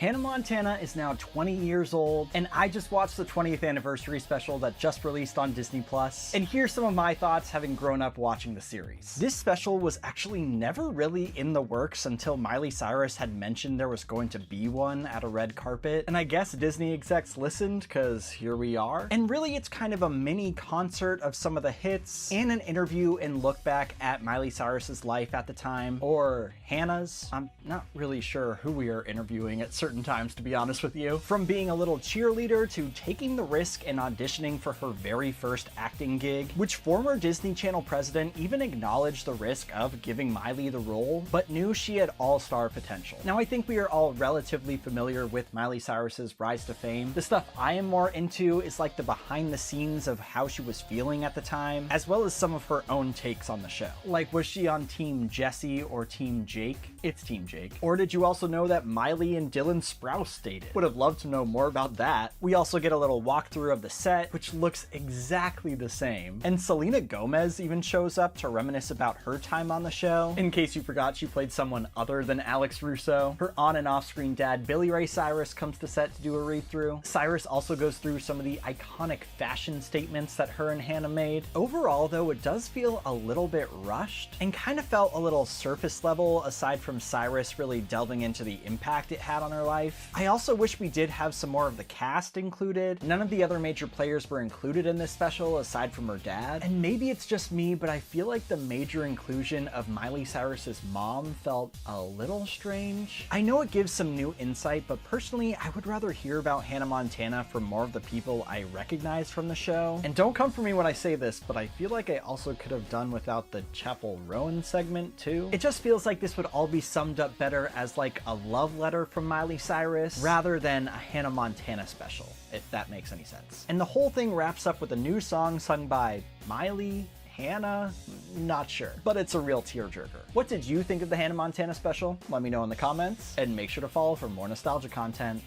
Hannah Montana is now 20 years old, and I just watched the 20th anniversary special that just released on Disney+. And here's some of my thoughts having grown up watching the series. This special was actually never really in the works until Miley Cyrus had mentioned there was going to be one at a red carpet, and I guess Disney execs listened, cause here we are. And really it's kind of a mini concert of some of the hits, and an interview and look back at Miley Cyrus's life at the time, or Hannah's. I'm not really sure who we are interviewing at certain times, to be honest with you. From being a little cheerleader to taking the risk and auditioning for her very first acting gig, which former Disney Channel president even acknowledged the risk of giving Miley the role, but knew she had all-star potential. Now I think we are all relatively familiar with Miley Cyrus's rise to fame. The stuff I am more into is like the behind the scenes of how she was feeling at the time, as well as some of her own takes on the show. Like, was she on Team Jesse or Team Jake? It's Team Jake. Or did you also know that Miley and Dylan Sprouse dated? Would have loved to know more about that. We also get a little walkthrough of the set, which looks exactly the same. And Selena Gomez even shows up to reminisce about her time on the show. In case you forgot, she played someone other than Alex Russo. Her on and off screen dad, Billy Ray Cyrus, comes to set to do a read-through. Cyrus also goes through some of the iconic fashion statements that her and Hannah made. Overall though, it does feel a little bit rushed and kind of felt a little surface level aside from Cyrus really delving into the impact it had on her life. I also wish we did have some more of the cast included. None of the other major players were included in this special aside from her dad. And maybe it's just me, but I feel like the major inclusion of Miley Cyrus's mom felt a little strange. I know it gives some new insight, but personally I would rather hear about Hannah Montana from more of the people I recognize from the show. And don't come for me when I say this, but I feel like I also could have done without the Chapel Roan segment too. It just feels like this would all be summed up better as like a love letter from Miley Cyrus rather than a Hannah Montana special, if that makes any sense. And the whole thing wraps up with a new song sung by Miley, Hannah? Not sure, but it's a real tearjerker. What did you think of the Hannah Montana special? Let me know in the comments, and make sure to follow for more nostalgia content.